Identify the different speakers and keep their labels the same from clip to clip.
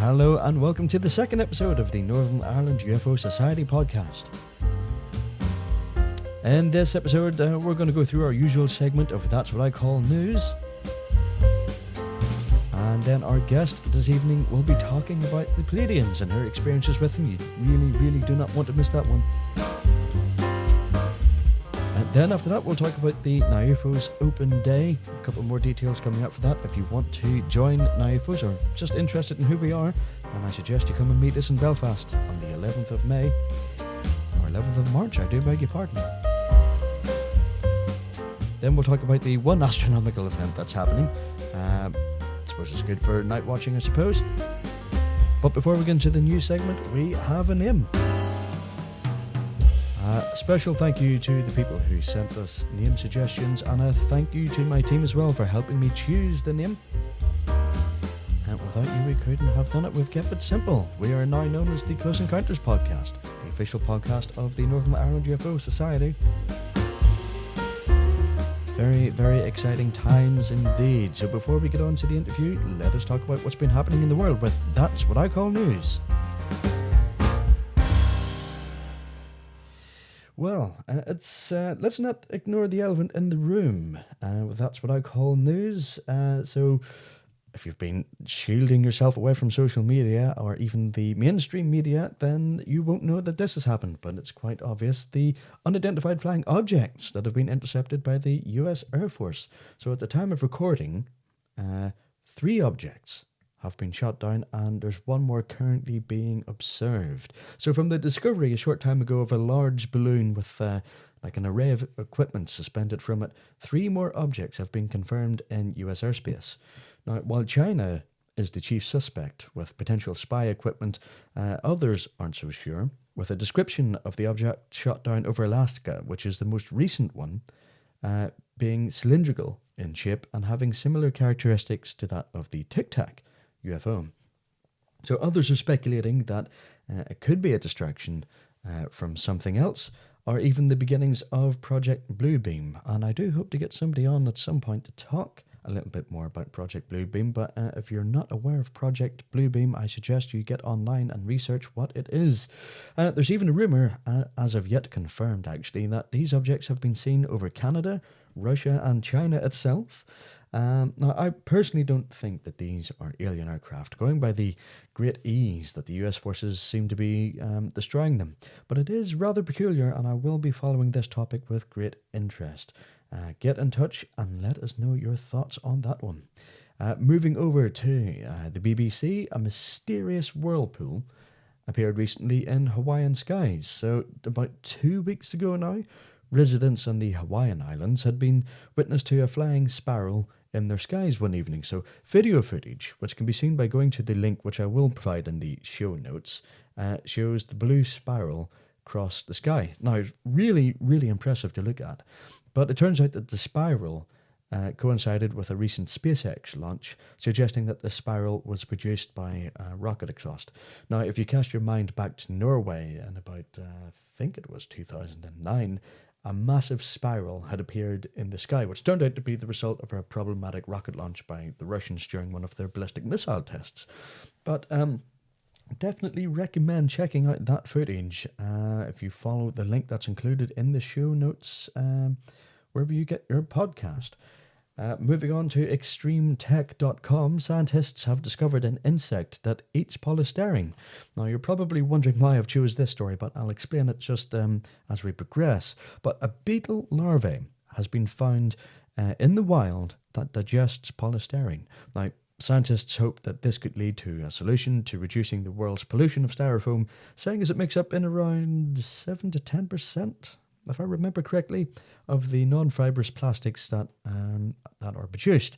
Speaker 1: Hello and welcome to the second episode of the Northern Ireland UFO Society podcast. In this episode, we're going to go through our usual segment of That's What I Call News. And then our guest this evening will be talking about the Pleiadians and her experiences with them. You really do not want to miss that one. And then after that, we'll talk about the NIUFOS Open Day. A couple more details coming up for that. If you want to join NIUFOS or just interested in who we are, then I suggest you come and meet us in Belfast on the 11th of May. Or 11th of March, I do beg your pardon. Then we'll talk about the one astronomical event that's happening. I suppose it's good for night watching, I suppose. But before we get into the news segment, we have a name. Special thank you to the people who sent us name suggestions, and a thank you to my team as well for helping me choose the name. And without you, we couldn't have done it. We've kept it simple. We are now known as the Close Encounters Podcast, the official podcast of the Northern Ireland UFO Society. Very exciting times indeed. So before we get on to the interview, let us talk about what's been happening in the world with That's What I Call News. Well, let's not ignore the elephant in the room. That's what I call news. So if you've been shielding yourself away from social media or even the mainstream media, then you won't know that this has happened. But it's quite obvious. The unidentified flying objects that have been intercepted by the US Air Force. So at the time of recording, 3 objects have been shot down, and there's one more currently being observed. So from the discovery a short time ago of a large balloon with like an array of equipment suspended from it, 3 more objects have been confirmed in US airspace. Now, while China is the chief suspect with potential spy equipment, others aren't so sure, with a description of the object shot down over Alaska, which is the most recent one, being cylindrical in shape and having similar characteristics to that of the Tic Tac UFO. So others are speculating that it could be a distraction from something else, or even the beginnings of Project Bluebeam. And I do hope to get somebody on at some point to talk a little bit more about Project Bluebeam. But if you're not aware of Project Bluebeam, I suggest you get online and research what it is. There's even a rumour, as of yet confirmed actually, that these objects have been seen over Canada, Russia and China itself. Now, I personally don't think that these are alien aircraft, going by the great ease that the US forces seem to be destroying them. But it is rather peculiar, and I will be following this topic with great interest. Get in touch and let us know your thoughts on that one. Moving over to the BBC, a mysterious whirlpool appeared recently in Hawaiian skies. So about 2 weeks ago now, residents on the Hawaiian Islands had been witness to a flying spiral in their skies one evening. So video footage, which can be seen by going to the link which I will provide in the show notes, shows the blue spiral across the sky. Now, it's really impressive to look at. But it turns out that the spiral coincided with a recent SpaceX launch, suggesting that the spiral was produced by rocket exhaust. Now, if you cast your mind back to Norway in about, I think it was 2009, a massive spiral had appeared in the sky, which turned out to be the result of a problematic rocket launch by the Russians during one of their ballistic missile tests. But definitely recommend checking out that footage if you follow the link that's included in the show notes wherever you get your podcast. Moving on to extremetech.com, scientists have discovered an insect that eats polystyrene. Now, you're probably wondering why I've chose this story, but I'll explain it just as we progress. But a beetle larvae has been found in the wild that digests polystyrene. Now, scientists hope that this could lead to a solution to reducing the world's pollution of styrofoam, saying as it makes up in around 7 to 10%, if I remember correctly, of the non-fibrous plastics that are produced.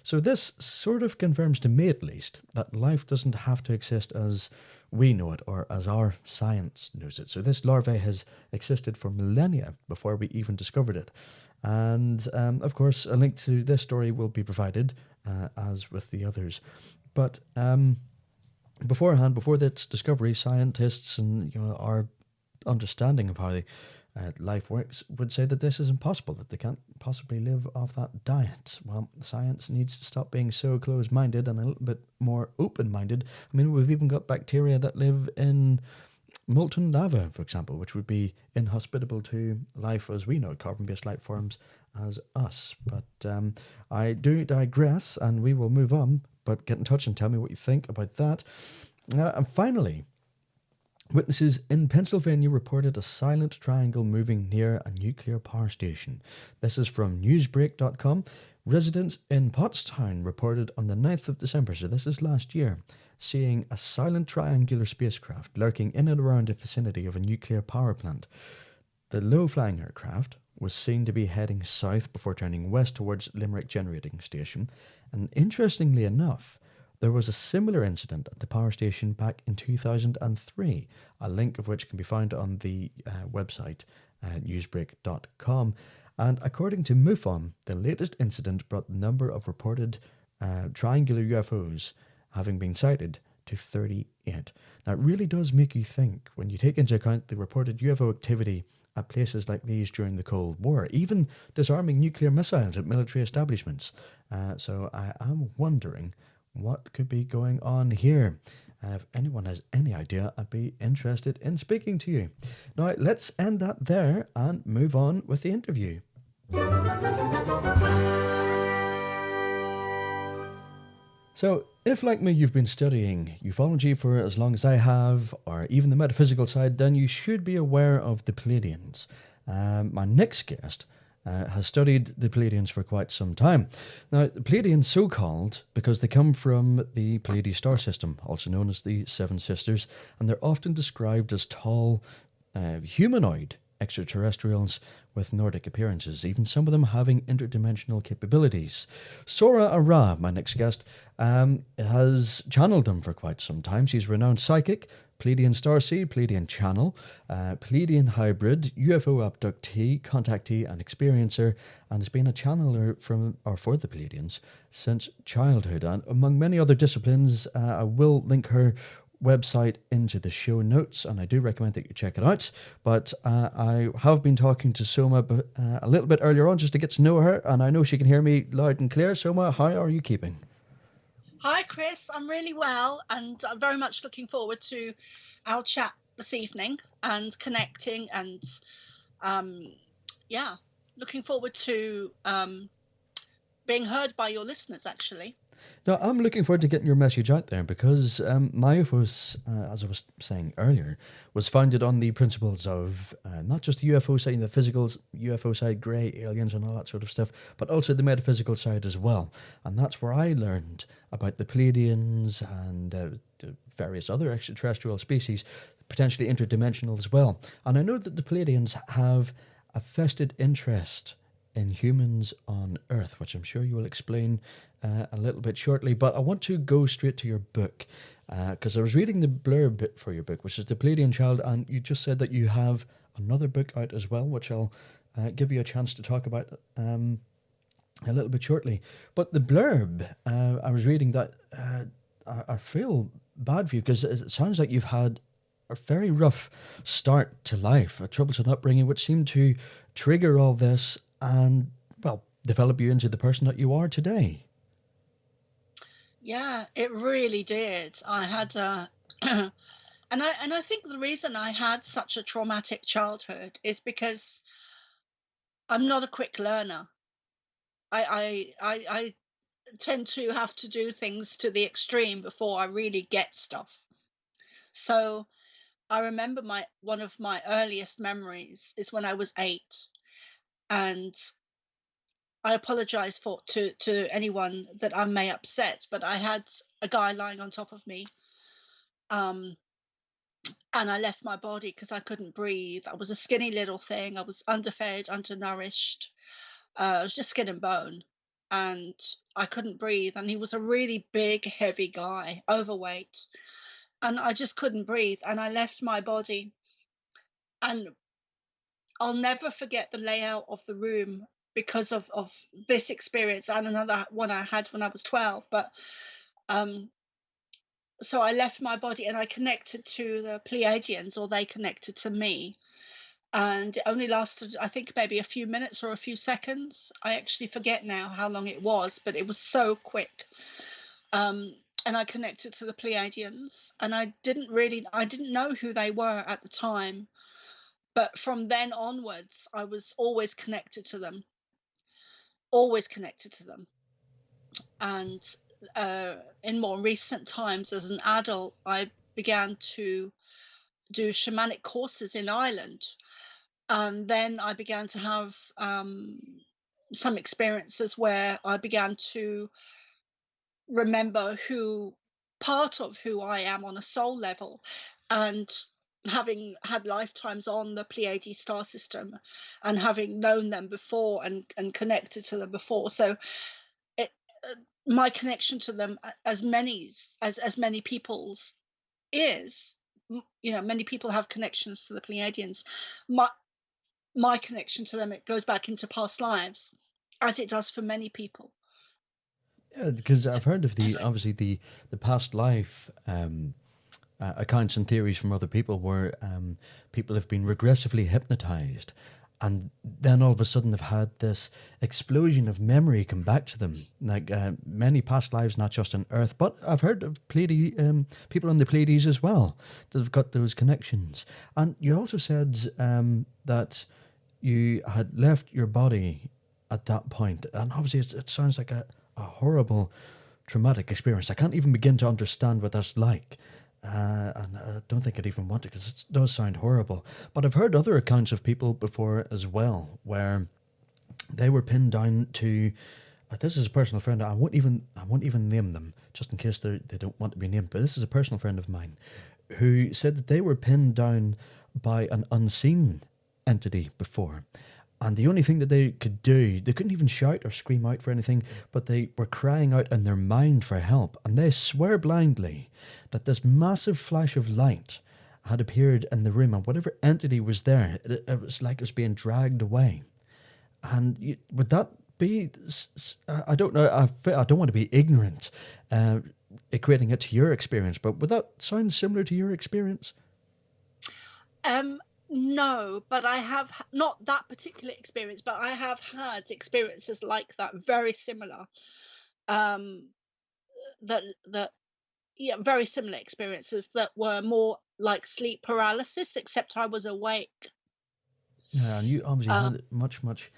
Speaker 1: So this sort of confirms to me, at least, that life doesn't have to exist as we know it or as our science knows it. So this larvae has existed for millennia before we even discovered it. And, of course, a link to this story will be provided, as with the others. But before this discovery, scientists and our understanding of how life works would say that this is impossible, that they can't possibly live off that diet. Well, science needs to stop being so close-minded and a little bit more open-minded. I mean, we've even got bacteria that live in molten lava, for example, which would be inhospitable to life as we know it, carbon-based life forms as us. But I do digress, and we will move on. But get in touch and tell me what you think about that. And finally, witnesses in Pennsylvania reported a silent triangle moving near a nuclear power station. This is from newsbreak.com. Residents in Pottstown reported on the 9th of December, so this is last year, seeing a silent triangular spacecraft lurking in and around the vicinity of a nuclear power plant. The low-flying aircraft was seen to be heading south before turning west towards Limerick Generating Station. And interestingly enough, there was a similar incident at the power station back in 2003, a link of which can be found on the website newsbreak.com. And according to MUFON, the latest incident brought the number of reported triangular UFOs having been sighted to 38. Now, it really does make you think when you take into account the reported UFO activity at places like these during the Cold War, even disarming nuclear missiles at military establishments. So I am wondering what could be going on here. If anyone has any idea, I'd be interested in speaking to you. Now, let's end that there and move on with the interview. So, if like me you've been studying ufology for as long as I have, or even the metaphysical side, then you should be aware of the Pleiadians. My next guest has studied the Pleiadians for quite some time. Now, the Pleiadians so-called because they come from the Pleiades star system, also known as the Seven Sisters, and they're often described as tall, humanoid extraterrestrials with Nordic appearances, even some of them having interdimensional capabilities. Sora Ara, my next guest, has channeled them for quite some time. She's a renowned psychic, Pleiadian starseed, Pleiadian channel, Pleiadian hybrid, UFO abductee, contactee, and experiencer, and has been a channeler for the Pleiadians since childhood. And among many other disciplines, I will link her website into the show notes, and I do recommend that you check it out. But I have been talking to Soma a little bit earlier on just to get to know her, and I know she can hear me loud and clear. Soma, how are you keeping?
Speaker 2: Hi, Chris. I'm really well, and I'm very much looking forward to our chat this evening and connecting, and looking forward to being heard by your listeners, actually.
Speaker 1: No, I'm looking forward to getting your message out there because NIUFOS, as I was saying earlier, was founded on the principles of not just the UFO side, the physical UFO side, grey aliens and all that sort of stuff, but also the metaphysical side as well. And that's where I learned about the Pleiadians and the various other extraterrestrial species, potentially interdimensional as well. And I know that the Pleiadians have a vested interest in humans on Earth, which I'm sure you will explain a little bit shortly. But I want to go straight to your book, because I was reading the blurb for your book, which is The Pleiadian Child, and you just said that you have another book out as well, which I'll give you a chance to talk about a little bit shortly. But the blurb, I was reading that I feel bad for you, because it sounds like you've had a very rough start to life, a troublesome upbringing, which seemed to trigger all this and, well, develop you into the person that you are today.
Speaker 2: Yeah, it really did. I had and I think the reason I had such a traumatic childhood is because I'm not a quick learner. I tend to have to do things to the extreme before I really get stuff. So I remember one of my earliest memories is when I was 8, and I apologize to anyone that I may upset, but I had a guy lying on top of me, and I left my body because I couldn't breathe. I was a skinny little thing. I was underfed, undernourished. I was just skin and bone, and I couldn't breathe. And he was a really big, heavy guy, overweight, and I just couldn't breathe. And I left my body, and I'll never forget the layout of the room because of this experience and another one I had when I was 12. But so I left my body and I connected to the Pleiadians, or they connected to me. and it only lasted, I think, maybe a few minutes or a few seconds. I actually forget now how long it was, but it was so quick. And I connected to the Pleiadians, and I didn't know who they were at the time, but from then onwards, I was always connected to them, always connected to them. And in more recent times, as an adult, I began to do shamanic courses in Ireland. And then I began to have some experiences where I began to remember part of who I am on a soul level, and having had lifetimes on the Pleiades star system and having known them before and connected to them before. So it, my connection to them, as many people's is, many people have connections to the Pleiadians. My connection to them, it goes back into past lives, as it does for many people.
Speaker 1: Yeah, because I've heard of obviously the past life accounts and theories from other people where people have been regressively hypnotized, and then all of a sudden they've had this explosion of memory come back to them, like many past lives, not just on Earth, but I've heard of people on the Pleiades as well that have got those connections. And you also said that you had left your body at that point, and obviously it sounds like a horrible, traumatic experience. I can't even begin to understand what that's like. And I don't think I'd even want it because it does sound horrible. But I've heard other accounts of people before as well where they were pinned down to. This is a personal friend. I won't even name them just in case they don't want to be named. But this is a personal friend of mine who said that they were pinned down by an unseen entity before. And the only thing that they could do, they couldn't even shout or scream out for anything, but they were crying out in their mind for help. And they swear blindly that this massive flash of light had appeared in the room, and whatever entity was there, it was like it was being dragged away. And would that be, I don't know, I don't want to be ignorant, equating it to your experience, but would that sound similar to your experience?
Speaker 2: No, but I have not that particular experience, but I have had experiences like that, very similar. Very similar experiences that were more like sleep paralysis, except I was awake.
Speaker 1: Yeah, and you obviously had much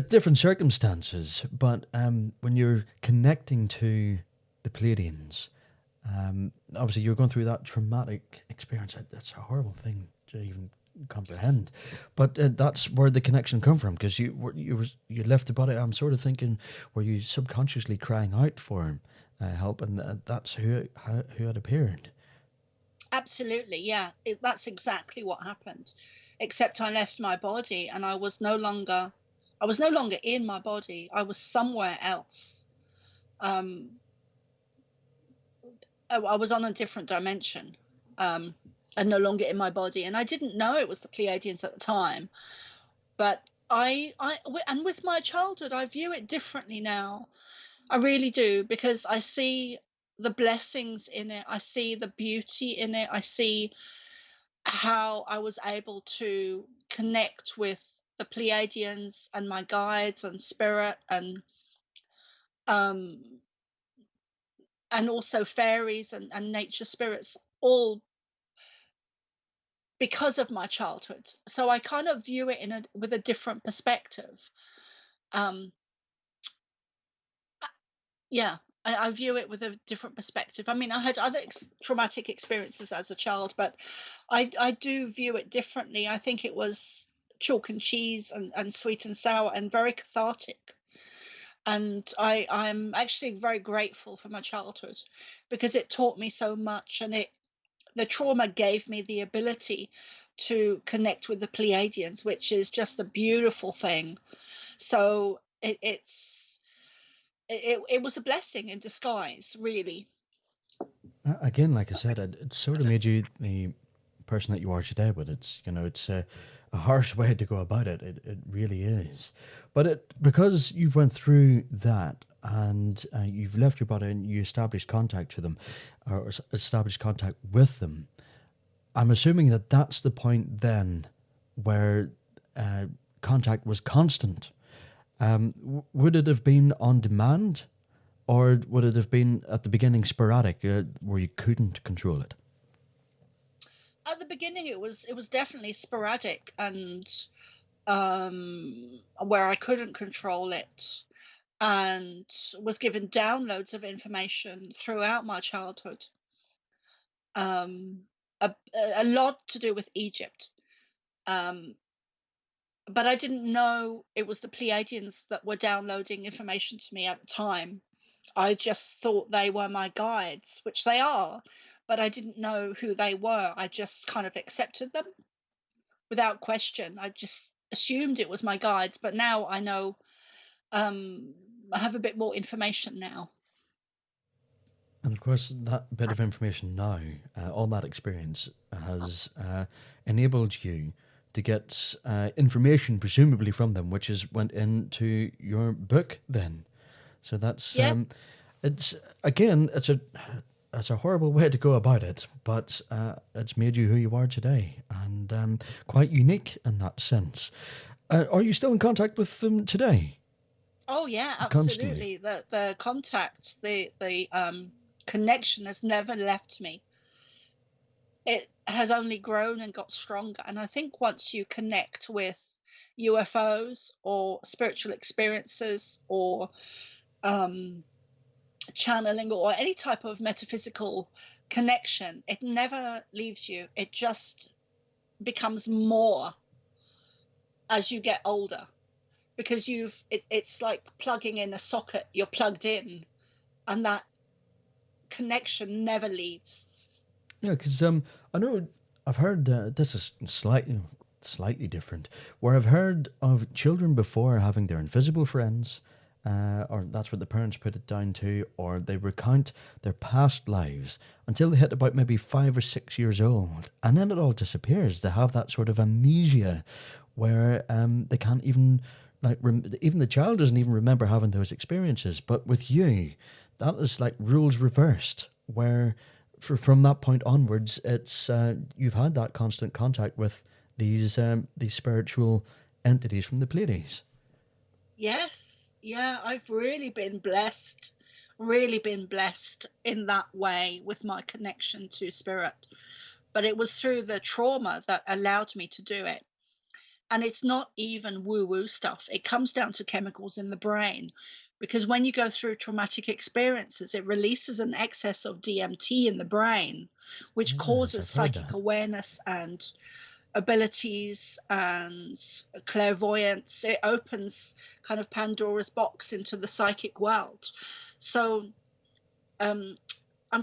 Speaker 1: different circumstances, but when you're connecting to the Pleiadians, obviously you're going through that traumatic experience. That's a horrible thing to even comprehend, but that's where the connection come from, because you left the body. I'm sort of thinking, were you subconsciously crying out for help, and that's who had appeared?
Speaker 2: Absolutely, yeah. That's exactly what happened, except I left my body and I was no longer in my body. I was somewhere else. I was on a different dimension. And no longer in my body, and I didn't know it was the Pleiadians at the time. But and with my childhood, I view it differently now. I really do, because I see the blessings in it. I see the beauty in it. I see how I was able to connect with the Pleiadians and my guides and spirit, and also fairies and nature spirits, all because of my childhood. So I kind of view it with a different perspective. I view it with a different perspective. I mean, I had other traumatic experiences as a child, but I do view it differently. I think it was chalk and cheese and sweet and sour and very cathartic. And I'm actually very grateful for my childhood, because it taught me so much, and the trauma gave me the ability to connect with the Pleiadians, which is just a beautiful thing. So it was a blessing in disguise, really.
Speaker 1: Again, like I said, it sort of made you the person that you are today. But it's a harsh way to go about it. It really is. But because you've went through that, and you've left your body and you established contact to them, or established contact with them, I'm assuming that that's the point then where contact was constant, would it have been on demand, or would it have been at the beginning sporadic, where you couldn't control it?
Speaker 2: At the beginning, it was definitely sporadic, and where I couldn't control it, and was given downloads of information throughout my childhood. A lot to do with Egypt. But I didn't know it was the Pleiadians that were downloading information to me at the time. I just thought they were my guides, which they are, but I didn't know who they were. I just kind of accepted them without question. I just assumed it was my guides, but now I know. I have a bit more information now.
Speaker 1: And of course, that bit of information now, all that experience has enabled you to get information, presumably from them, which has went into your book then. So that's it's a horrible way to go about it, but it's made you who you are today, and quite unique in that sense. Are you still in contact with them today?
Speaker 2: Oh yeah,
Speaker 1: Constantly?
Speaker 2: absolutely. The contact, the connection has never left me. It has only grown and got stronger. And I think once you connect with UFOs or spiritual experiences or channeling or any type of metaphysical connection, it never leaves you. It just becomes more as you get older, because it's like plugging in a socket. You're plugged in, and that connection never leaves.
Speaker 1: Yeah, because I know I've heard this is slightly different, where I've heard of children before having their invisible friends, or that's what the parents put it down to, or they recount their past lives until they hit about maybe 5 or 6 years old, and then it all disappears. They have that sort of amnesia where they can't even even the child doesn't even remember having those experiences. But with you, that is like rules reversed, where from that point onwards, it's you've had that constant contact with these spiritual entities from the Pleiades.
Speaker 2: Yes, yeah, I've really been blessed in that way with my connection to spirit. But it was through the trauma that allowed me to do it. And it's not even woo-woo stuff. It comes down to chemicals in the brain, because when you go through traumatic experiences, it releases an excess of DMT in the brain, which
Speaker 1: Yes,
Speaker 2: causes
Speaker 1: I've heard
Speaker 2: psychic
Speaker 1: that.
Speaker 2: awareness and abilities and clairvoyance. It opens kind of Pandora's box into the psychic world. So I'm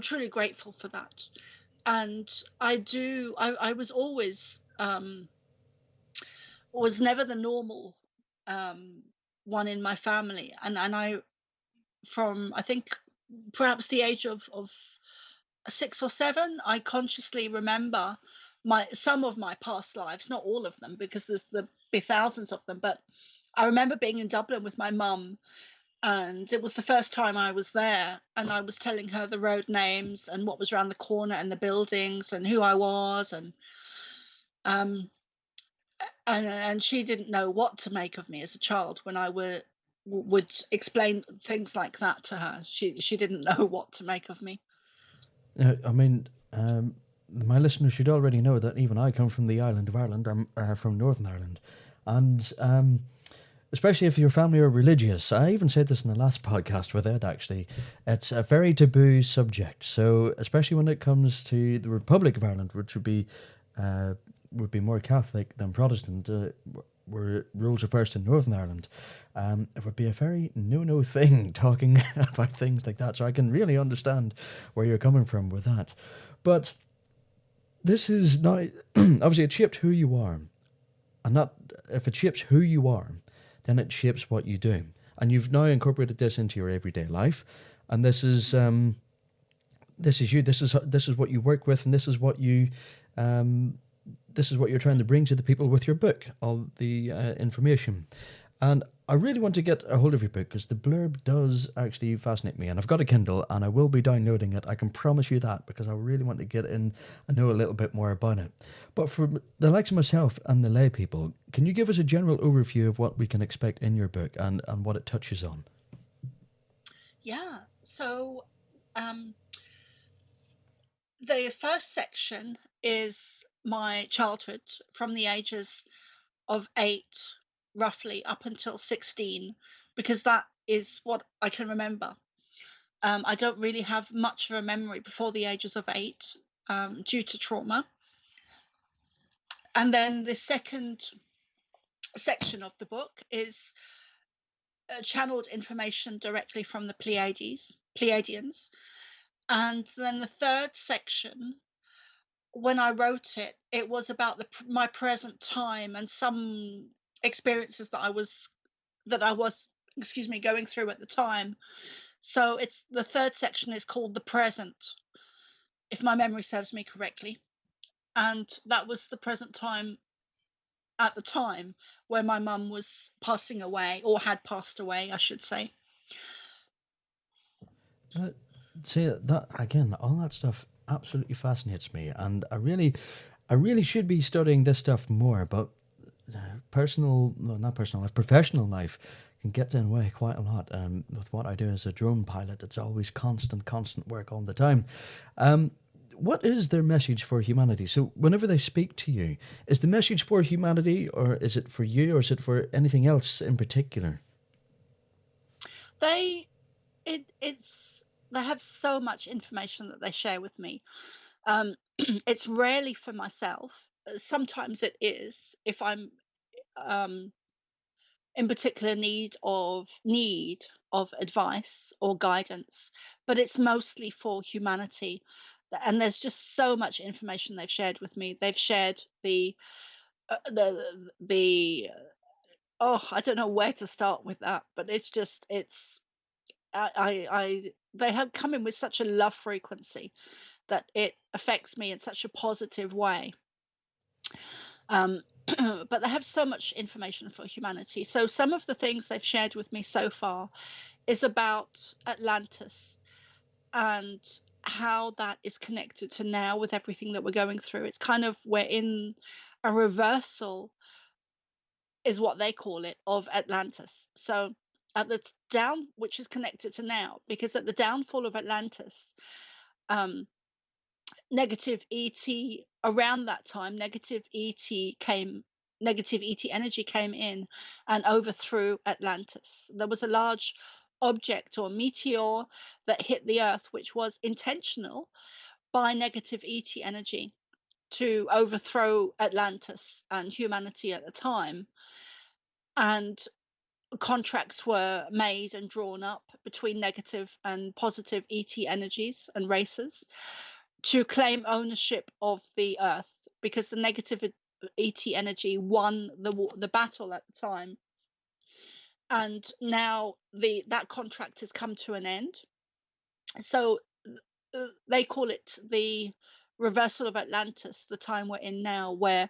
Speaker 2: truly grateful for that. And I was always was never the normal one in my family, and I, from I think perhaps the age of 6 or 7, I consciously remember some of my past lives, not all of them, because there'll be thousands of them, but I remember being in Dublin with my mum, and it was the first time I was there, and I was telling her the road names and what was around the corner and the buildings and who I was, and she didn't know what to make of me as a child when I would explain things like that to her. She didn't know what to make of me.
Speaker 1: I mean, my listeners should already know that even I come from the island of Ireland. I'm from Northern Ireland, and especially if your family are religious. I even said this in the last podcast with Ed, actually. It's a very taboo subject. So, especially when it comes to the Republic of Ireland, which would be more Catholic than Protestant, where rules are first in Northern Ireland, it would be a very no-no thing talking about things like that. So I can really understand where you're coming from with that. But this is now, obviously it shaped who you are. And that, if it shapes who you are, then it shapes what you do. And you've now incorporated this into your everyday life. And this is you. This is what you work with, and this is what you this is what you're trying to bring to the people with your book, all the information. And I really want to get a hold of your book because the blurb does actually fascinate me. And I've got a Kindle and I will be downloading it. I can promise you that because I really want to get in and know a little bit more about it. But for the likes of myself and the lay people, can you give us a general overview of what we can expect in your book and what it touches on?
Speaker 2: Yeah. So the first section is my childhood from the ages of 8, roughly, up until 16, because that is what I can remember. I don't really have much of a memory before the ages of 8 due to trauma. And then the second section of the book is channeled information directly from the Pleiadians. And then the third section, when I wrote it, it was about my present time and some experiences that I was going through at the time. So it's the third section is called the present, if my memory serves me correctly. And that was the present time at the time where my mum was passing away, or had passed away, I should say.
Speaker 1: See that again, all that stuff absolutely fascinates me, and I really should be studying this stuff more. But not personal life, professional life can get in the way quite a lot. With what I do as a drone pilot, it's always constant work all the time. What is their message for humanity? So whenever they speak to you, is the message for humanity, or is it for you, or is it for anything else in particular?
Speaker 2: They have so much information that they share with me. It's rarely for myself. Sometimes it is if I'm in particular need of advice or guidance, but it's mostly for humanity. And there's just so much information they've shared with me. They've shared the oh, I don't know where to start with that, but it's they have come in with such a love frequency that it affects me in such a positive way. Um, but they have so much information for humanity. So some of the things they've shared with me so far is about Atlantis and how that is connected to now with everything that we're going through. It's kind of we're in a reversal, is what they call it, of Atlantis. So at the down, which is connected to now, because at the downfall of Atlantis, um, negative ET around that time, negative ET energy came in and overthrew Atlantis. There was a large object or meteor that hit the Earth, which was intentional by negative ET energy to overthrow Atlantis and humanity at the time. And contracts were made and drawn up between negative and positive ET energies and races to claim ownership of the Earth, because the negative ET energy won the battle at the time, and now that contract has come to an end. So they call it the reversal of Atlantis, the time we're in now, where,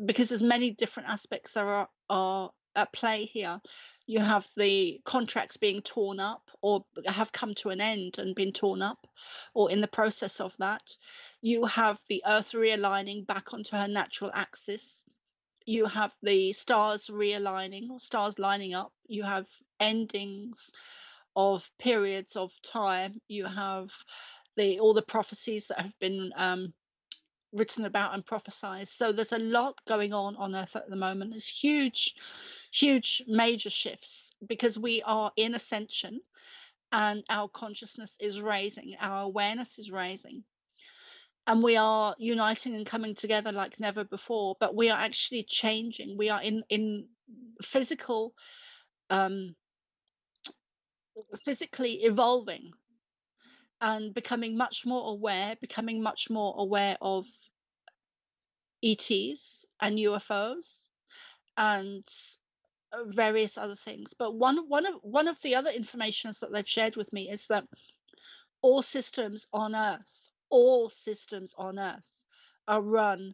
Speaker 2: because there's many different aspects there are at play here. You have the contracts being torn up or have come to an end and been torn up, or in the process of that. You have the Earth realigning back onto her natural axis. You have the stars realigning, or stars lining up. You have endings of periods of time. You have all the prophecies that have been written about and prophesized. So there's a lot going on Earth at the moment. There's huge major shifts, because we are in ascension and our consciousness is raising, our awareness is raising, and we are uniting and coming together like never before. But we are actually changing. We are in physical physically evolving and becoming much more aware of ETs and UFOs and various other things. But one of the other informations that they've shared with me is that all systems on Earth are run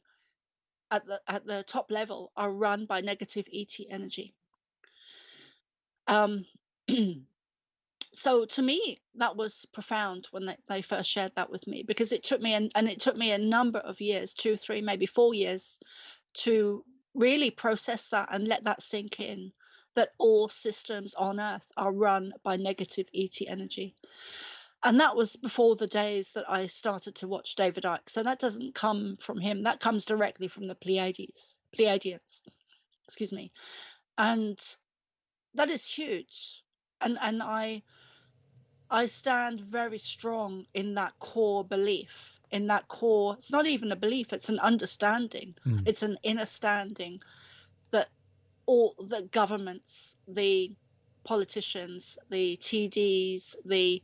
Speaker 2: at the top level, are run by negative ET energy. Um, so to me, that was profound when they first shared that with me, because it took me and it took me a number of years, 2, 3, maybe 4 years, to really process that and let that sink in, that all systems on Earth are run by negative ET energy. And that was before the days that I started to watch David Icke. So that doesn't come from him. That comes directly from the Pleiadians, excuse me. And that is huge. And I stand very strong in that core belief, in that core, it's not even a belief, it's an understanding. It's an inner standing that all the governments, the politicians, the TDs, the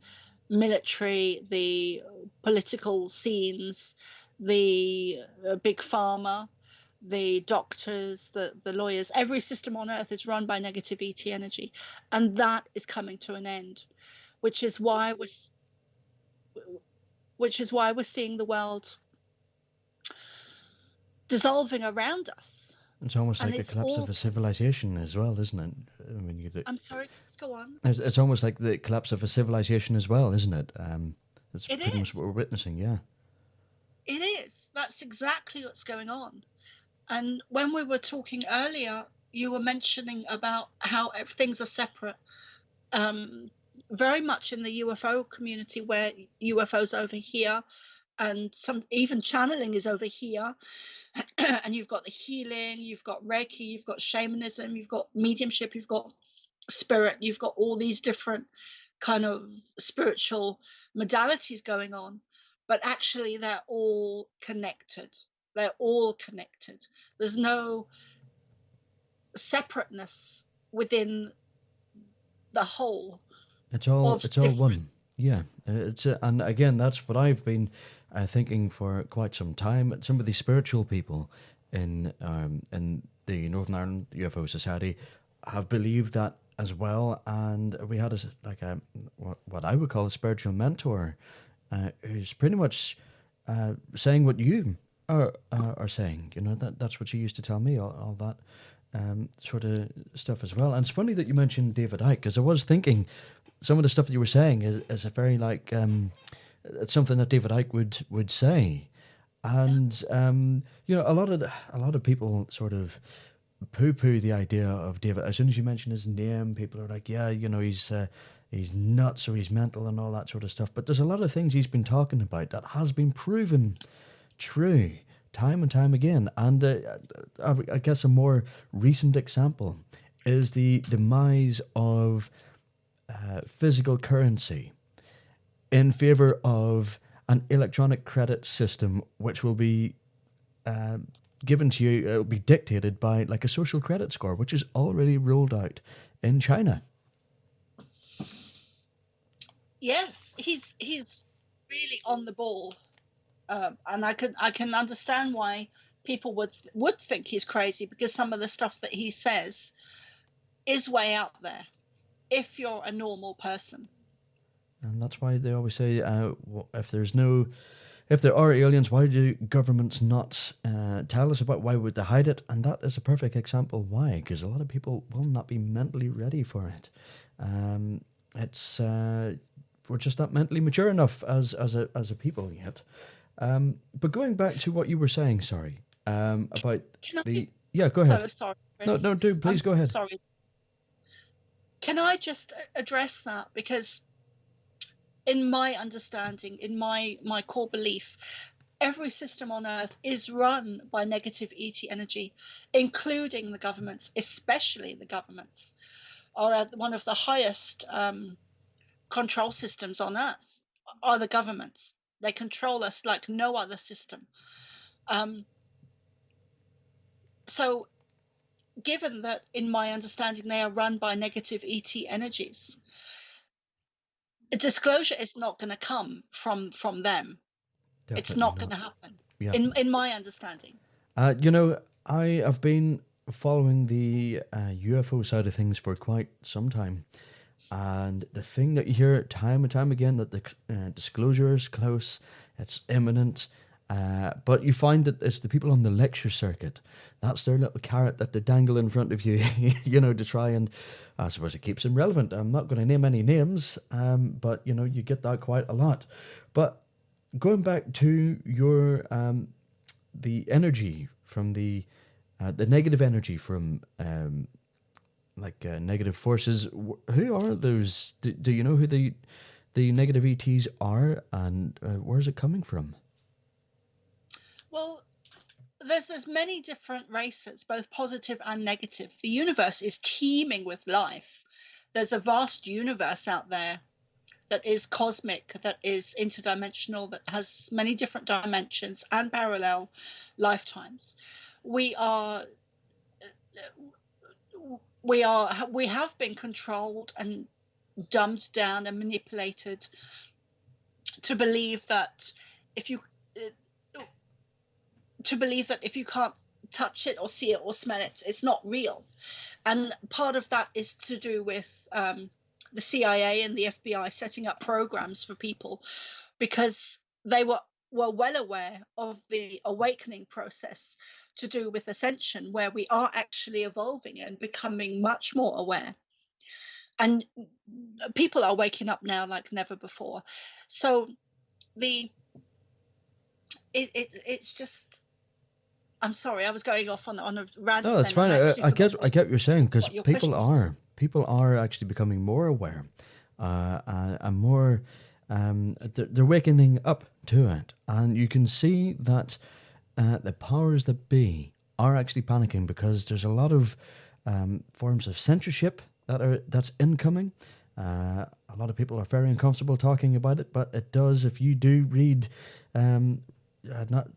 Speaker 2: military, the political scenes, the big pharma, the doctors, the lawyers, every system on Earth is run by negative ET energy. And that is coming to an end, which is why we're seeing the world dissolving around us.
Speaker 1: It's almost
Speaker 2: And
Speaker 1: like the
Speaker 2: it's
Speaker 1: collapse
Speaker 2: all.
Speaker 1: of a civilization as well, isn't it? I mean,
Speaker 2: I'm sorry, let's go on.
Speaker 1: it's almost like the collapse of a civilization as well, isn't it? That's
Speaker 2: It
Speaker 1: pretty much
Speaker 2: is.
Speaker 1: what we're witnessing, yeah.
Speaker 2: It is. That's exactly what's going on. And when we were talking earlier, you were mentioning about how things are separate. Very much in the UFO community, where UFOs over here and some even channeling is over here. And you've got the healing, you've got Reiki, you've got shamanism, you've got mediumship, you've got spirit, you've got all these different kind of spiritual modalities going on. But actually, they're all connected. They're all connected. There's no separateness within the whole.
Speaker 1: It's all
Speaker 2: Of
Speaker 1: it's all
Speaker 2: different.
Speaker 1: one. Yeah, and again, that's what I've been thinking for quite some time. Some of the spiritual people in the Northern Ireland UFO Society have believed that as well, and we had what I would call a spiritual mentor, who's pretty much saying what you are saying. You know, that's what she used to tell me, all that sort of stuff as well. And it's funny that you mentioned David Icke, because I was thinking some of the stuff that you were saying is a very it's something that David Icke would say, and you know, a lot of people sort of poo-poo the idea of David. As soon as you mention his name, people are like, yeah, you know, he's nuts, or he's mental and all that sort of stuff. But there's a lot of things he's been talking about that has been proven true time and time again. And I guess a more recent example is the demise of physical currency in favor of an electronic credit system, which will be given to you. It'll be dictated by like a social credit score, which is already rolled out in China.
Speaker 2: Yes, he's really on the ball, and I can understand why people would think he's crazy, because some of the stuff that he says is way out there if you're a normal person.
Speaker 1: And that's why they always say, if there are aliens, why do governments not tell us about? Why would they hide it? And that is a perfect example why, because a lot of people will not be mentally ready for it. We're just not mentally mature enough as a people yet. But going back to what you were saying, sorry, about yeah, go ahead.
Speaker 2: So sorry, Chris.
Speaker 1: No, do please go ahead.
Speaker 2: Sorry. Can I just address that? Because in my understanding, in my core belief, every system on Earth is run by negative ET energy, including the governments, especially the governments, are one of the highest control systems on Earth, are the governments. They control us like no other system. So given that, in my understanding, they are run by negative ET energies, a disclosure is not going to come from them.
Speaker 1: Definitely
Speaker 2: it's not going to happen.
Speaker 1: Yeah.
Speaker 2: In my understanding.
Speaker 1: You know, I have been following the UFO side of things for quite some time. And the thing that you hear time and time again, that the disclosure is close, it's imminent, But you find that it's the people on the lecture circuit. That's their little carrot that they dangle in front of you, to try and, I suppose it keeps them relevant. I'm not going to name any names, but, you get that quite a lot. But going back to your, the energy from the negative energy from, negative forces, who are those? Do you know who the negative ETs are, and where is it coming from?
Speaker 2: Well, there's many different races, both positive and negative. The universe is teeming with life. There's a vast universe out there that is cosmic, that is interdimensional, that has many different dimensions and parallel lifetimes. We have been controlled and dumbed down and manipulated to believe that if you can't touch it or see it or smell it, it's not real. And part of that is to do with the CIA and the FBI setting up programs for people, because they were well aware of the awakening process to do with ascension, where we are actually evolving and becoming much more aware. And people are waking up now like never before. So it's just, I'm sorry, I was going off on a rant.
Speaker 1: No, that's fine. I get what you're saying, because people are actually becoming more aware, and more. They're wakening up to it, and you can see that the powers that be are actually panicking, because there's a lot of forms of censorship that's incoming. A lot of people are very uncomfortable talking about it, but it does. If you do read, not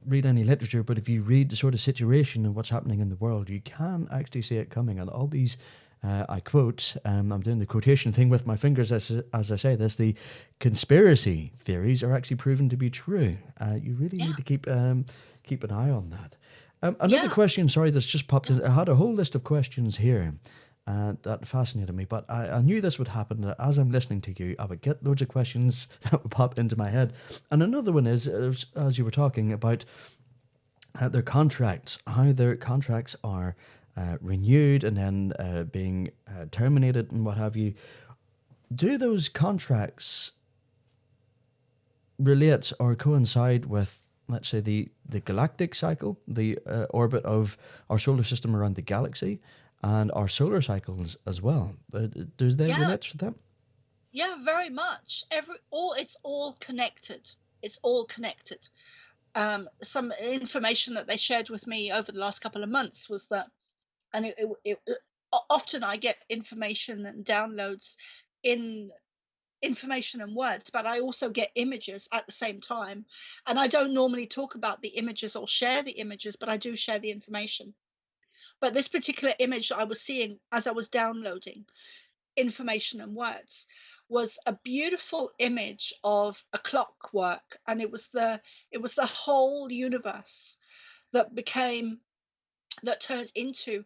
Speaker 1: read any literature, but if you read the sort of situation and what's happening in the world, you can actually see it coming. And all these, I quote, I'm doing the quotation thing with my fingers as I say this, the conspiracy theories are actually proven to be true. You really need to keep an eye on that. Another question, sorry, that's just popped in. I had a whole list of questions here that fascinated me, but I knew this would happen. As I'm listening to you, I would get loads of questions that would pop into my head. And another one is, as you were talking about their contracts, how their contracts are renewed and then being terminated and what have you. Do those contracts relate or coincide with, let's say, the galactic cycle, the orbit of our solar system around the galaxy, and our solar cycles as well? Do they relate to that?
Speaker 2: Yeah, very much. It's all connected. It's all connected. Some information that they shared with me over the last couple of months was that, and often I get information and downloads in information and words, but I also get images at the same time. And I don't normally talk about the images or share the images, but I do share the information. But this particular image I was seeing as I was downloading information and words was a beautiful image of a clockwork, and it was the whole universe that turned into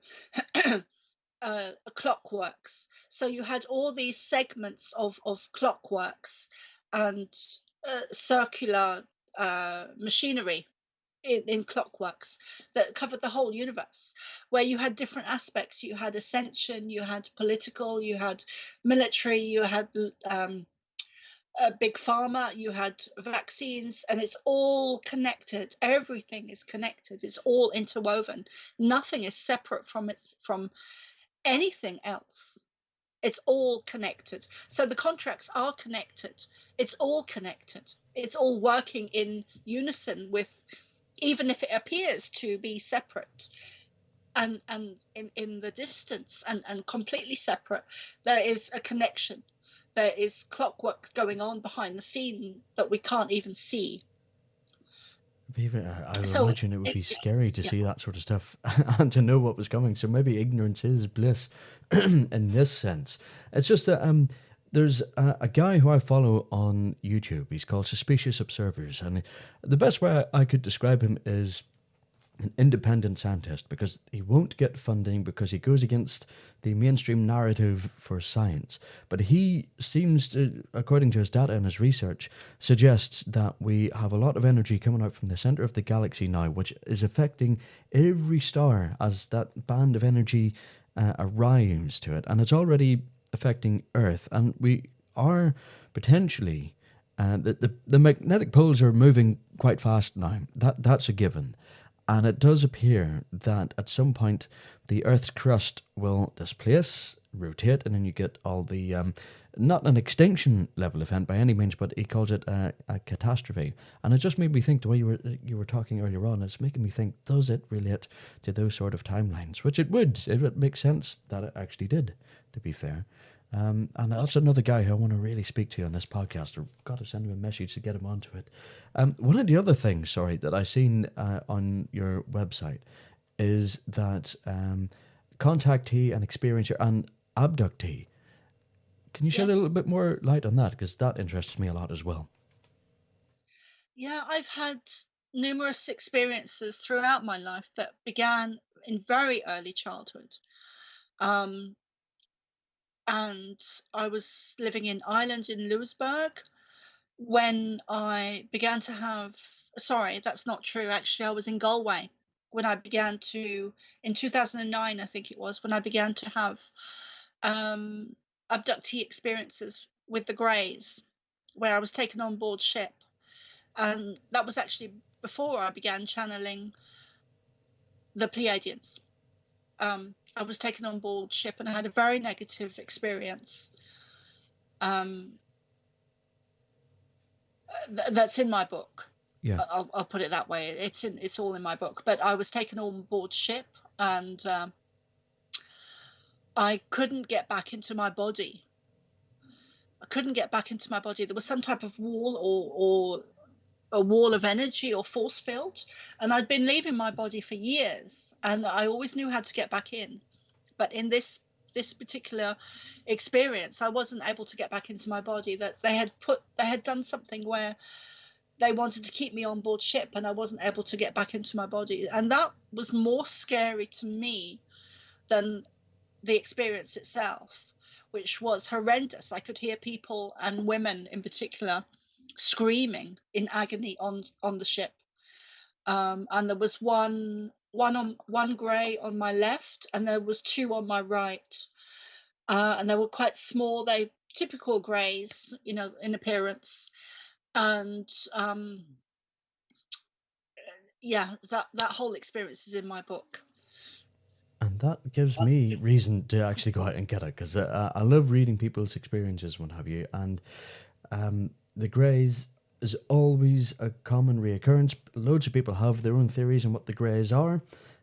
Speaker 2: clockworks. So you had all these segments of clockworks and circular machinery in clockworks that covered the whole universe, where you had different aspects. You had ascension, you had political, you had military, you had big pharma, you had vaccines, and it's all connected. Everything is connected. It's all interwoven. Nothing is separate from anything else. It's all connected. So the contracts are connected. It's all connected. It's all working in unison with, even if it appears to be separate and in the distance and completely separate, there is a connection. There is clockwork going on behind the scene that we can't even see.
Speaker 1: I would imagine it would be scary to see that sort of stuff and to know what was coming. So maybe ignorance is bliss in this sense. It's just that there's a guy who I follow on YouTube. He's called Suspicious Observers. And the best way I could describe him is an independent scientist, because he won't get funding because he goes against the mainstream narrative for science. But he seems to, according to his data and his research, suggests that we have a lot of energy coming out from the center of the galaxy now, which is affecting every star as that band of energy arrives to it. And it's already affecting Earth. And we are potentially... the magnetic poles are moving quite fast now. That's a given. And it does appear that at some point the Earth's crust will displace, rotate, and then you get all the, not an extinction level event by any means, but he calls it a catastrophe. And it just made me think, the way you were talking earlier on, it's making me think, does it relate to those sort of timelines? Which it would. It would make sense that it actually did, to be fair. And that's another guy who I want to really speak to on this podcast. I've got to send him a message to get him onto it. One of the other things, that I seen on your website is that contactee and experiencer and abductee. Can you shed a little bit more light on that? Because that interests me a lot as well.
Speaker 2: Yeah, I've had numerous experiences throughout my life that began in very early childhood. And I was living in Ireland in Louisburg when I began to have, sorry, that's not true. Actually, I was in Galway when I began to, in 2009, I think it was, when I began to have abductee experiences with the Greys, where I was taken on board ship. And that was actually before I began channeling the Pleiadians. I was taken on board ship and I had a very negative experience. That's in my book.
Speaker 1: Yeah,
Speaker 2: I'll put it that way. It's all in my book. But I was taken on board ship and I couldn't get back into my body. There was some type of wall or a wall of energy or force field, and I'd been leaving my body for years, and I always knew how to get back in. But in this particular experience, I wasn't able to get back into my body. That they had done something where they wanted to keep me on board ship, and I wasn't able to get back into my body, and that was more scary to me than the experience itself, which was horrendous. I could hear people, and women in particular, screaming in agony on the ship. And there was one grey on my left, and there was two on my right. And they were quite small. They typical greys, in appearance. And that whole experience is in my book.
Speaker 1: And that gives me reason to actually go out and get it, because I love reading people's experiences, what have you. And the Greys is always a common reoccurrence. Loads of people have their own theories on what the Greys are,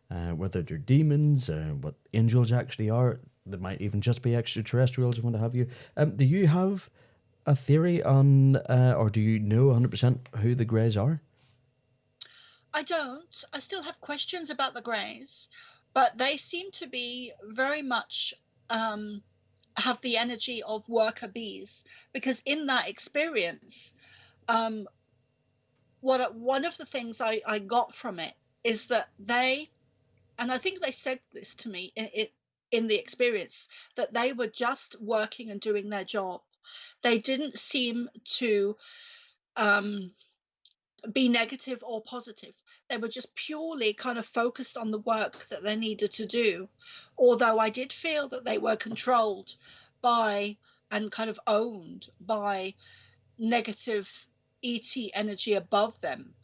Speaker 1: whether they're demons, what angels actually are. They might even just be extraterrestrials and what have you. Do you have a theory on, or do you know 100% who the Greys are?
Speaker 2: I don't. I still have questions about the Greys, but they seem to be very much have the energy of worker bees, because in that experience, one of the things I got from it is that they, and I think they said this to me in the experience, that they were just working and doing their job. They didn't seem to be negative or positive. They were just purely kind of focused on the work that they needed to do. Although I did feel that they were controlled by and kind of owned by negative ET energy above them.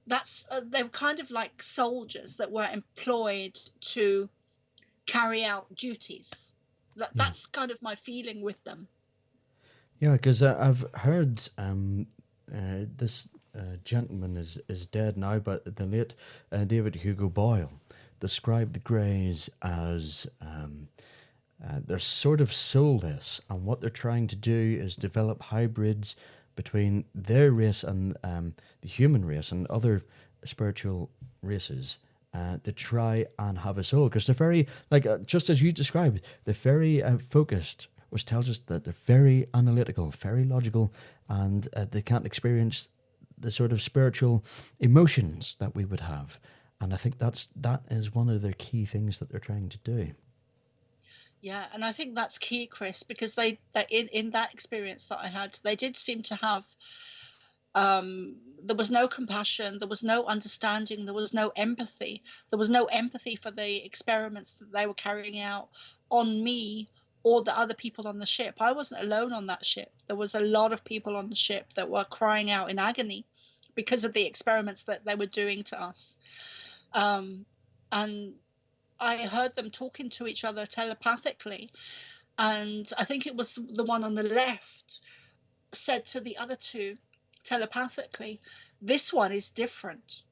Speaker 2: They were kind of like soldiers that were employed to carry out duties. That's kind of my feeling with them.
Speaker 1: Yeah, because I've heard this gentleman is dead now, but the late David Hugo Boyle described the Greys as they're sort of soulless, and what they're trying to do is develop hybrids between their race and the human race and other spiritual races to try and have a soul. Because they're very, just as you described, they're very focused, which tells us that they're very analytical, very logical, and they can't experience the sort of spiritual emotions that we would have. And I think that is one of the key things that they're trying to do.
Speaker 2: Yeah, and I think that's key, Chris, because they in that experience that I had, they did seem to have there was no compassion, there was no understanding, there was no empathy. There was no empathy for the experiments that they were carrying out on me or the other people on the ship. I wasn't alone on that ship. There was a lot of people on the ship that were crying out in agony because of the experiments that they were doing to us. And I heard them talking to each other telepathically. And I think it was the one on the left said to the other two telepathically, "This one is different."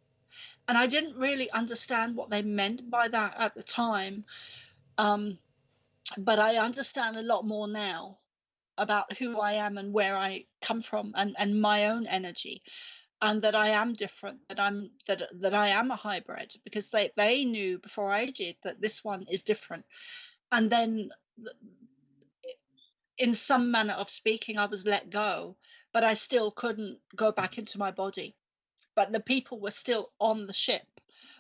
Speaker 2: And I didn't really understand what they meant by that at the time. But I understand a lot more now about who I am and where I come from, and my own energy, and that I am different, that I am a hybrid, because they knew before I did that this one is different. And then in some manner of speaking, I was let go, but I still couldn't go back into my body. But the people were still on the ship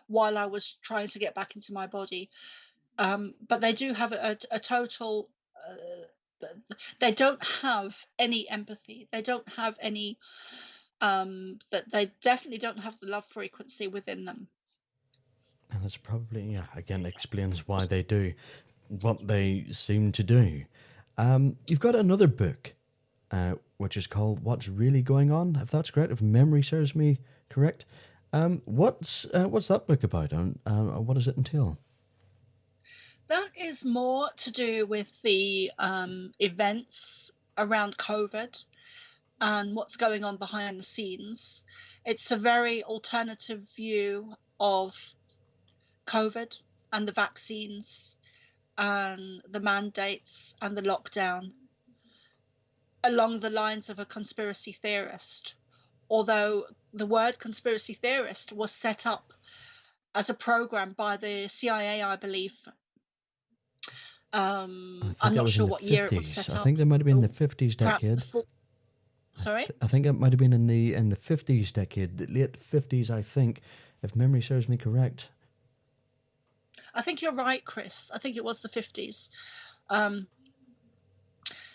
Speaker 2: while I was trying to get back into my body. But they do have a total, they don't have any empathy. They don't have any, that they definitely don't have the love frequency within them.
Speaker 1: And it's probably, yeah, again, explains why they do what they seem to do. You've got another book, which is called What's Really Going On, if that's correct, if memory serves me correct. What's that book about, and what does it entail?
Speaker 2: That is more to do with the events around COVID and what's going on behind the scenes. It's a very alternative view of COVID and the vaccines and the mandates and the lockdown, along the lines of a conspiracy theorist. Although the word conspiracy theorist was set up as a program by the CIA, I believe. I'm not sure what year it was set up.
Speaker 1: I think that might have been the 50s decade.
Speaker 2: Sorry?
Speaker 1: I think it might have been in the 50s decade, the late 50s, I think, if memory serves me correct.
Speaker 2: I think you're right, Chris. I think it was the 50s.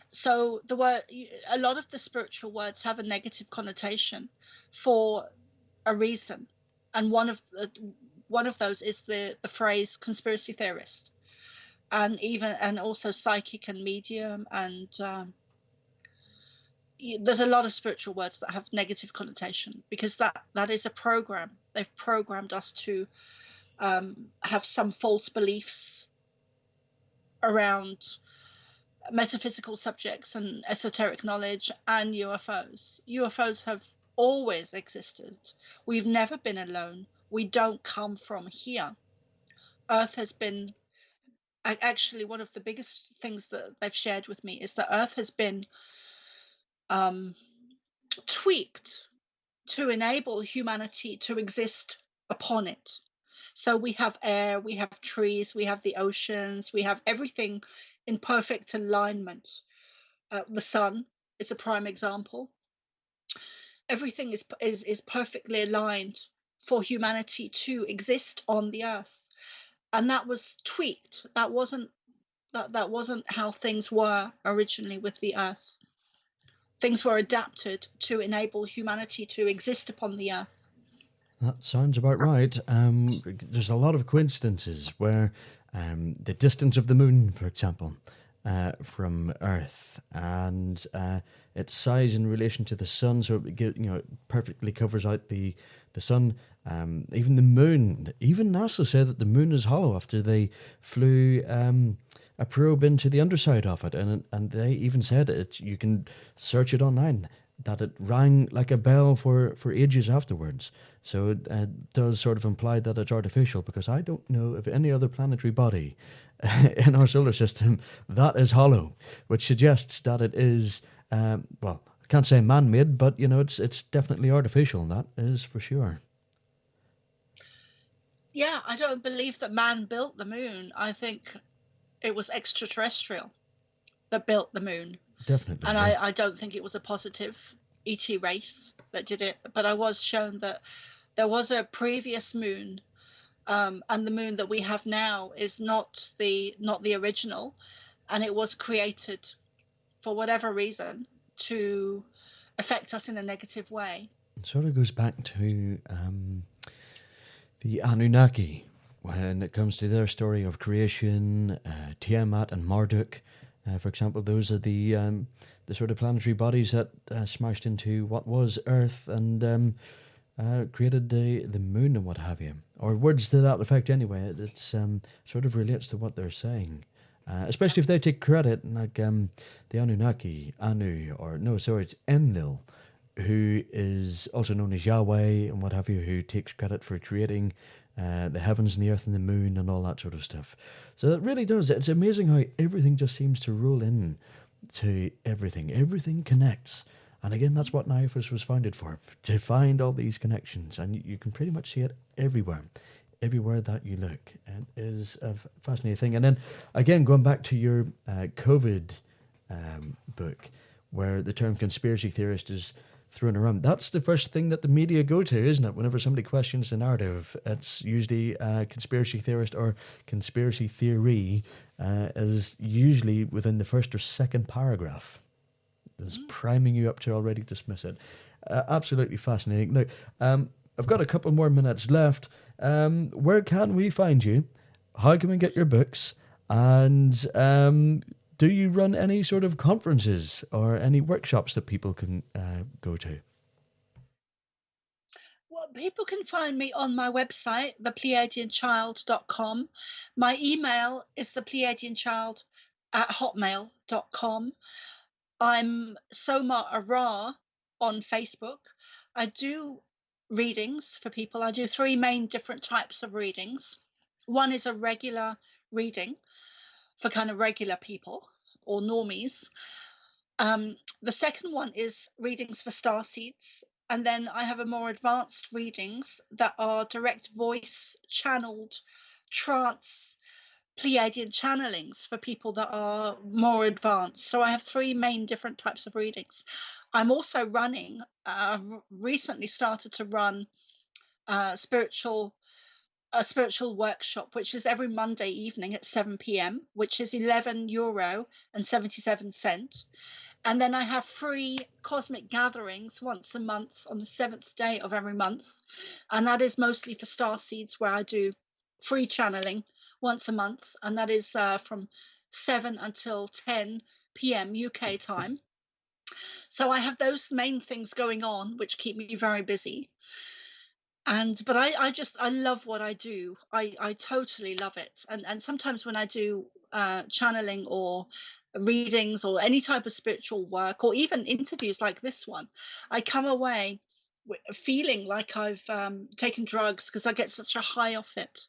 Speaker 2: So a lot of the spiritual words have a negative connotation for a reason, and one of those is the phrase conspiracy theorist, and also psychic and medium, and there's a lot of spiritual words that have negative connotation because that is a program. They've programmed us to have some false beliefs around metaphysical subjects and esoteric knowledge and UFOs. UFOs have always existed. We've never been alone. We don't come from here. Earth has been, actually, one of the biggest things that they've shared with me is that Earth has been tweaked to enable humanity to exist upon it. So we have air, we have trees, we have the oceans, we have everything in perfect alignment. The sun is a prime example. Everything is perfectly aligned for humanity to exist on the earth, and that was tweaked. That wasn't how things were originally with the earth. Things were adapted to enable humanity to exist upon the earth.
Speaker 1: That sounds about right. There's a lot of coincidences where the distance of the moon, for example, from Earth, and its size in relation to the sun, so it perfectly covers out the sun. Even the moon. Even NASA said that the moon is hollow after they flew a probe into the underside of it, and they even said it. You can search it online, that it rang like a bell for ages afterwards. So it does sort of imply that it's artificial, because I don't know of any other planetary body in our solar system that is hollow, which suggests that it is, well, I can't say man-made, but, it's definitely artificial, that is for sure.
Speaker 2: Yeah, I don't believe that man built the moon. I think it was extraterrestrial that built the moon.
Speaker 1: Definitely.
Speaker 2: And
Speaker 1: yeah.
Speaker 2: I don't think it was a positive ET race that did it, but I was shown that there was a previous moon and the moon that we have now is not the original, and it was created for whatever reason to affect us in a negative way.
Speaker 1: It sort of goes back to the Anunnaki when it comes to their story of creation, Tiamat and Marduk. For example, those are the sort of planetary bodies that smashed into what was Earth and created the moon and what have you. Or words to that effect anyway. It's sort of relates to what they're saying. Especially if they take credit, like the Anunnaki, it's Enlil, who is also known as Yahweh and what have you, who takes credit for creating the heavens and the earth and the moon and all that sort of stuff. So it really does. It's amazing how everything just seems to roll in to everything. Everything connects. And again, that's what NIUFOS was founded for, to find all these connections. And you can pretty much see it everywhere that you look. It is a fascinating thing. And then, again, going back to your COVID book, where the term conspiracy theorist is thrown around, that's the first thing that the media go to, isn't it? Whenever somebody questions the narrative, it's usually conspiracy theorist or conspiracy theory is usually within the first or second paragraph. It's priming you up to already dismiss it. Absolutely fascinating. Now, I've got a couple more minutes left. Where can we find you? How can we get your books? And do you run any sort of conferences or any workshops that people can go to?
Speaker 2: Well, people can find me on my website, thepleiadianchild.com. My email is thepleiadianchild@hotmail.com. I'm Soma Ara on Facebook. I do readings for people. I do 3 main different types of readings. One is a regular reading for kind of regular people or normies. The second one is readings for starseeds. And then I have a more advanced readings that are direct voice channeled trance Pleiadian channelings for people that are more advanced. So I have 3 main different types of readings. I'm also running, recently started to run a spiritual workshop, which is every Monday evening at 7 p.m, which is €11.77. And then I have free cosmic gatherings once a month on the 7th day of every month. And that is mostly for starseeds, where I do free channeling once a month. And that is from 7 until 10 p.m. UK time. So I have those main things going on, which keep me very busy. But I love what I do. I totally love it. And sometimes when I do channeling or readings or any type of spiritual work or even interviews like this one, I come away feeling like I've taken drugs, because I get such a high off it.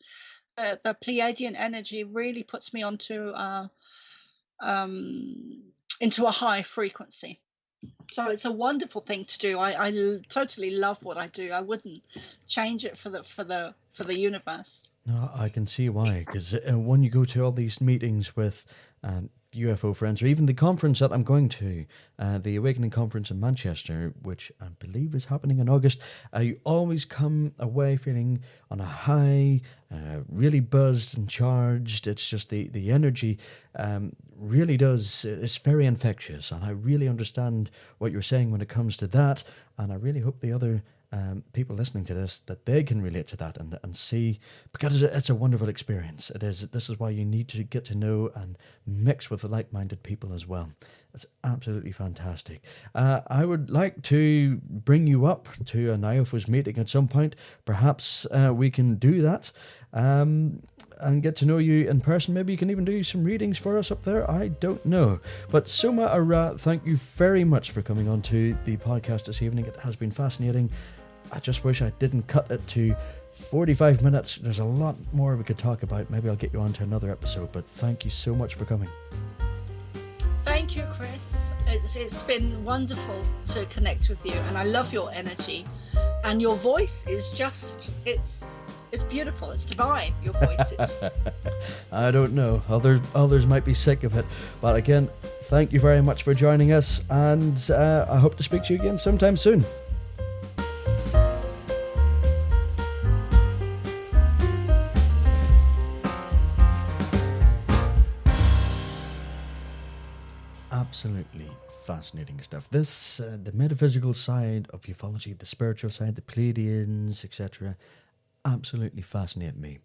Speaker 2: The Pleiadian energy really puts me into a high frequency. So it's a wonderful thing to do. I totally love what I do. I wouldn't change it for the universe.
Speaker 1: No, I can see why. Because when you go to all these meetings with UFO friends, or even the conference that I'm going to, the Awakening Conference in Manchester, which I believe is happening in August, you always come away feeling on a high, really buzzed and charged. It's just the energy really does, it's very infectious, and I really understand what you're saying when it comes to that, and I really hope the other people listening to this, that they can relate to that and see, because it's a wonderful experience. It is. This is why you need to get to know and mix with the like-minded people as well. It's absolutely fantastic. I would like to bring you up to a NIUFOS meeting at some point. Perhaps we can do that and get to know you in person. Maybe you can even do some readings for us up there. I don't know. But Soma Ara, thank you very much for coming on to the podcast this evening. It has been fascinating. I just wish I didn't cut it to 45 minutes. There's a lot more we could talk about. Maybe I'll get you on to another episode, but thank you so much for coming.
Speaker 2: Thank you, Chris. It's been wonderful to connect with you, and I love your energy. And your voice is just, it's beautiful. It's divine, your voice is.
Speaker 1: I don't know. Others might be sick of it. But again, thank you very much for joining us, and I hope to speak to you again sometime soon. fascinating stuff. This, the metaphysical side of ufology, the spiritual side, the Pleiadians, etc., absolutely fascinate me.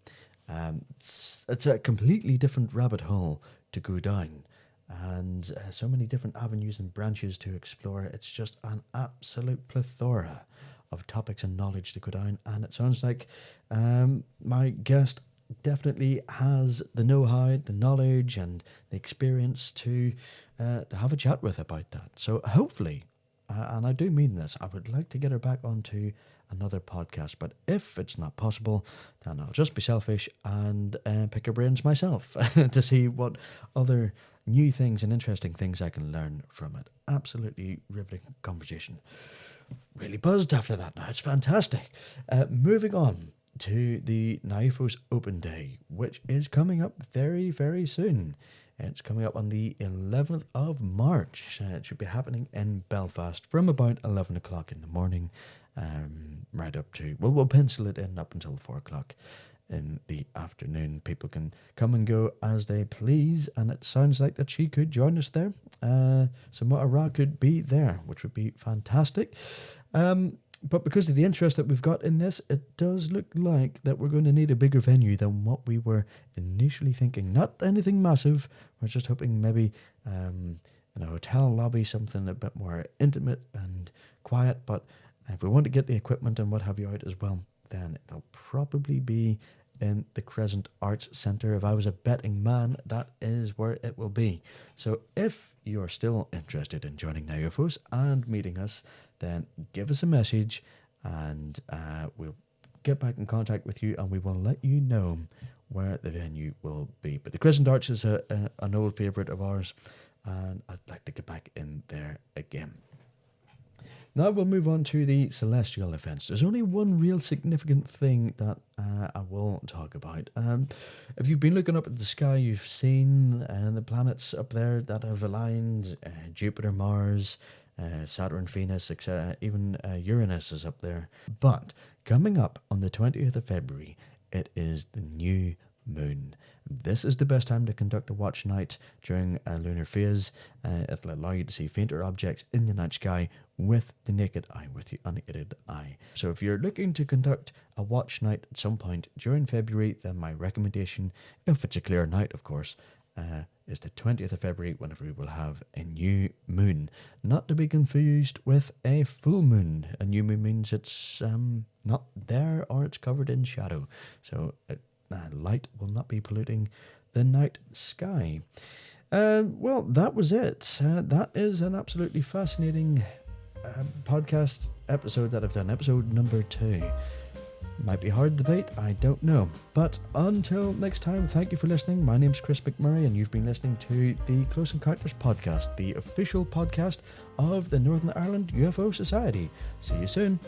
Speaker 1: It's a completely different rabbit hole to go down, and so many different avenues and branches to explore. It's just an absolute plethora of topics and knowledge to go down, and it sounds like my guest definitely has the know-how, the knowledge, and the experience to have a chat with about that. So hopefully, and I do mean this, I would like to get her back onto another podcast, but if it's not possible, then I'll just be selfish and pick her brains myself to see what other new things and interesting things I can learn from it. Absolutely riveting conversation. Really buzzed after that now. It's fantastic. Moving on to the NIUFOS Open Day, which is coming up very, very soon. It's coming up on the 11th of March. It should be happening in Belfast from about 11 o'clock in the morning, right up to, well, we'll pencil it in up until 4 o'clock in the afternoon. People can come and go as they please, and it sounds like that she could join us there. Samara Ra could be there, which would be fantastic. But because of the interest that we've got in this, it does look like that we're going to need a bigger venue than what we were initially thinking. Not anything massive. We're just hoping maybe in a hotel lobby, something a bit more intimate and quiet. But if we want to get the equipment and what have you out as well, then it'll probably be in the Crescent Arts Centre. If I was a betting man, that is where it will be. So if you're still interested in joining NIUFOS and meeting us, then give us a message and we'll get back in contact with you and we will let you know where the venue will be. But the Crescent Arts is an old favourite of ours, and I'd like to get back in there again. Now we'll move on to the celestial events. There's only one real significant thing that I will talk about. If you've been looking up at the sky, you've seen the planets up there that have aligned, Jupiter, Mars, Saturn, Venus, etc. Even Uranus is up there. But coming up on the 20th of February, it is the new moon. This is the best time to conduct a watch night during a lunar phase. It'll allow you to see fainter objects in the night sky with the naked eye, with the unaided eye. So if you're looking to conduct a watch night at some point during February, then my recommendation, if it's a clear night of course, is the 20th of February, whenever we will have a new moon. Not to be confused with a full moon. A new moon means it's not there or it's covered in shadow. So light will not be polluting the night sky. Well, that was it. That is an absolutely fascinating podcast episode that I've done. Episode number 2. Might be hard to beat, I don't know. But until next time, thank you for listening. My name's Chris McMurray, and you've been listening to the Close Encounters podcast, the official podcast of the Northern Ireland UFO Society. See you soon.